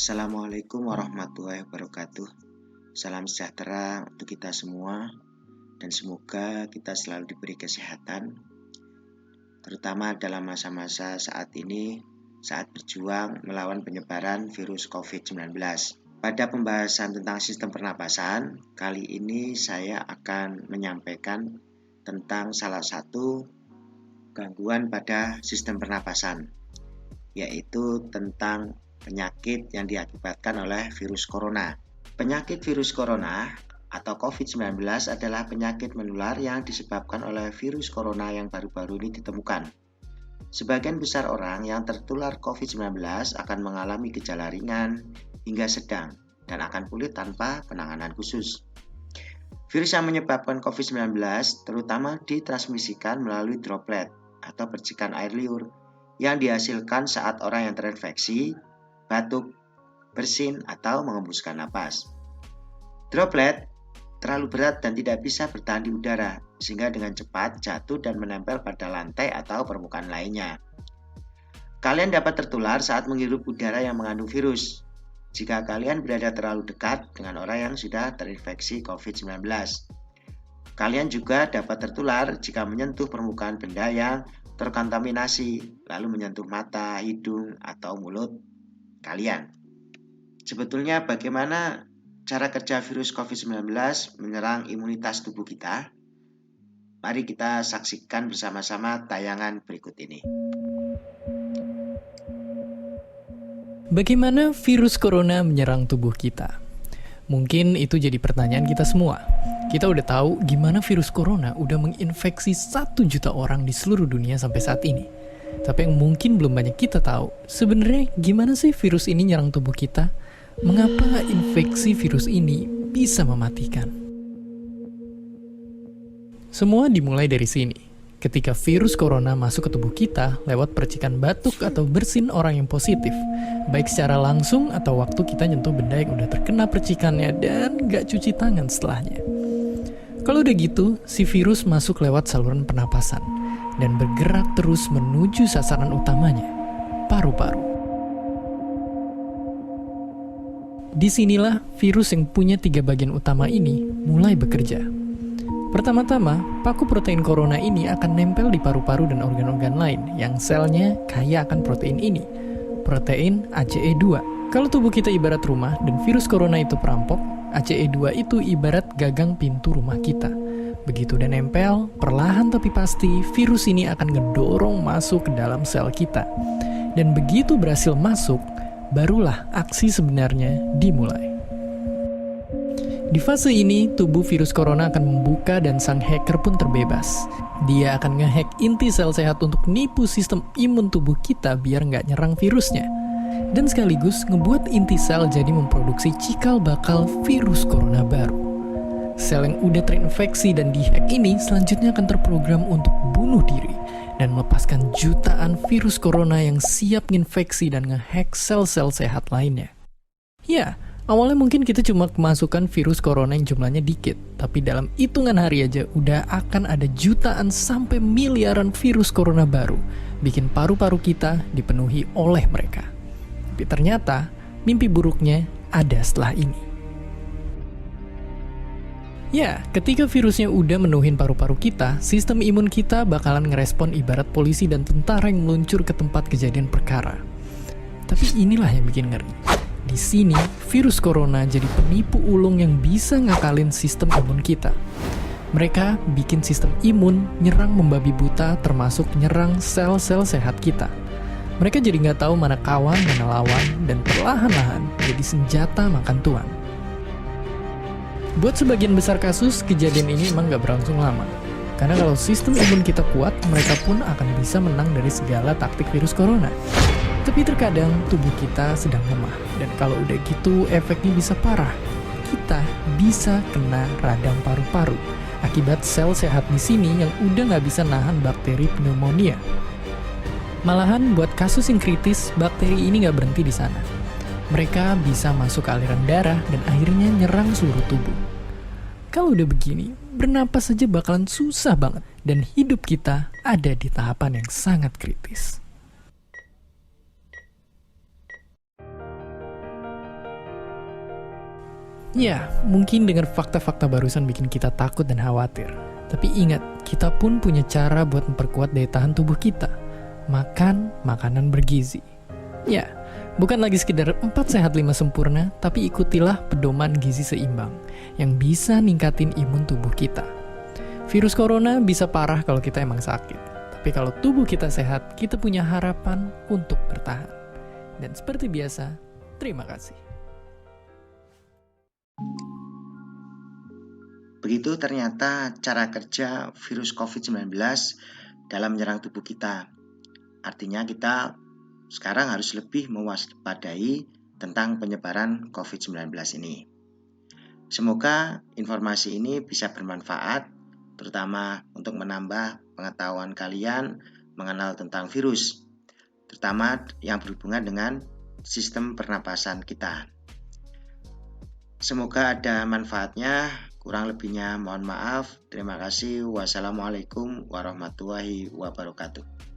Assalamualaikum warahmatullahi wabarakatuh. Salam sejahtera untuk kita semua dan semoga kita selalu diberi kesehatan, terutama dalam masa-masa saat ini, saat berjuang melawan penyebaran virus COVID-19. Pada pembahasan tentang sistem pernapasan, kali ini saya akan menyampaikan tentang salah satu gangguan pada sistem pernapasan, yaitu tentang penyakit yang diakibatkan oleh virus corona. Penyakit virus corona atau COVID-19 adalah penyakit menular yang disebabkan oleh virus corona yang baru-baru ini ditemukan. Sebagian besar orang yang tertular COVID-19 akan mengalami gejala ringan hingga sedang dan akan pulih tanpa penanganan khusus. Virus yang menyebabkan COVID-19 terutama ditransmisikan melalui droplet atau percikan air liur yang dihasilkan saat orang yang terinfeksi batuk, bersin, atau mengembuskan napas. Droplet terlalu berat dan tidak bisa bertahan di udara, sehingga dengan cepat jatuh dan menempel pada lantai atau permukaan lainnya. Kalian dapat tertular saat menghirup udara yang mengandung virus. Jika kalian berada terlalu dekat dengan orang yang sudah terinfeksi COVID-19. Kalian juga dapat tertular jika menyentuh permukaan benda yang terkontaminasi, lalu menyentuh mata, hidung, atau mulut kalian. Sebetulnya bagaimana cara kerja virus COVID-19 menyerang imunitas tubuh kita? Mari kita saksikan bersama-sama tayangan berikut ini. Bagaimana virus corona menyerang tubuh kita? Mungkin itu jadi pertanyaan kita semua. Kita udah tahu gimana virus corona udah menginfeksi 1 juta orang di seluruh dunia sampai saat ini. Tapi yang mungkin belum banyak kita tahu, sebenarnya gimana sih virus ini nyerang tubuh kita? Mengapa infeksi virus ini bisa mematikan? Semua dimulai dari sini. Ketika virus corona masuk ke tubuh kita lewat percikan batuk atau bersin orang yang positif, baik secara langsung atau waktu kita nyentuh benda yang udah terkena percikannya dan gak cuci tangan setelahnya. Kalau udah gitu, si virus masuk lewat saluran pernapasan dan bergerak terus menuju sasaran utamanya, paru-paru. Disinilah virus yang punya 3 bagian utama ini mulai bekerja. Pertama-tama, paku protein corona ini akan nempel di paru-paru dan organ-organ lain yang selnya kaya akan protein ini, protein ACE2. Kalau tubuh kita ibarat rumah dan virus corona itu perampok, ACE2 itu ibarat gagang pintu rumah kita. Begitu udah nempel, perlahan tapi pasti virus ini akan ngedorong masuk ke dalam sel kita. Dan begitu berhasil masuk, barulah aksi sebenarnya dimulai. Di fase ini, tubuh virus corona akan membuka dan sang hacker pun terbebas. Dia akan ngehack inti sel sehat untuk nipu sistem imun tubuh kita biar nggak nyerang virusnya. Dan sekaligus ngebuat inti sel jadi memproduksi cikal bakal virus corona baru. Sel yang udah terinfeksi dan dihack ini selanjutnya akan terprogram untuk bunuh diri dan melepaskan jutaan virus corona yang siap nginfeksi dan ngehack sel-sel sehat lainnya. Ya, awalnya mungkin kita cuma kemasukan virus corona yang jumlahnya dikit, tapi dalam hitungan hari aja udah akan ada jutaan sampai miliaran virus corona baru, bikin paru-paru kita dipenuhi oleh mereka. Tapi ternyata, mimpi buruknya ada setelah ini. Ya, ketika virusnya udah menuhin paru-paru kita, sistem imun kita bakalan ngerespon ibarat polisi dan tentara yang meluncur ke tempat kejadian perkara. Tapi inilah yang bikin ngeri. Di sini, virus corona jadi penipu ulung yang bisa ngakalin sistem imun kita. Mereka bikin sistem imun nyerang membabi buta termasuk nyerang sel-sel sehat kita. Mereka jadi nggak tahu mana kawan, mana lawan, dan perlahan-lahan jadi senjata makan tuan. Buat sebagian besar kasus, kejadian ini emang gak berlangsung lama. Karena kalau sistem imun kita kuat, mereka pun akan bisa menang dari segala taktik virus corona. Tapi terkadang tubuh kita sedang lemah, dan kalau udah gitu efeknya bisa parah. Kita bisa kena radang paru-paru, akibat sel sehat di sini yang udah gak bisa nahan bakteri pneumonia. Malahan buat kasus yang kritis, bakteri ini gak berhenti di sana. Mereka bisa masuk ke aliran darah dan akhirnya nyerang seluruh tubuh. Kalau udah begini, bernapas saja bakalan susah banget dan hidup kita ada di tahapan yang sangat kritis. Ya, mungkin dengan fakta-fakta barusan bikin kita takut dan khawatir. Tapi ingat, kita pun punya cara buat memperkuat daya tahan tubuh kita. Makan makanan bergizi. Ya, bukan lagi sekedar 4 sehat 5 sempurna, tapi ikutilah pedoman gizi seimbang yang bisa ningkatin imun tubuh kita. Virus corona bisa parah kalau kita emang sakit. Tapi kalau tubuh kita sehat, kita punya harapan untuk bertahan. Dan seperti biasa, terima kasih. Begitu ternyata cara kerja virus COVID-19 dalam menyerang tubuh kita. Artinya kita sekarang harus lebih mewaspadai tentang penyebaran COVID-19 ini. Semoga informasi ini bisa bermanfaat, terutama untuk menambah pengetahuan kalian mengenal tentang virus, terutama yang berhubungan dengan sistem pernapasan kita. Semoga ada manfaatnya. Kurang lebihnya mohon maaf. Terima kasih. Wassalamualaikum warahmatullahi wabarakatuh.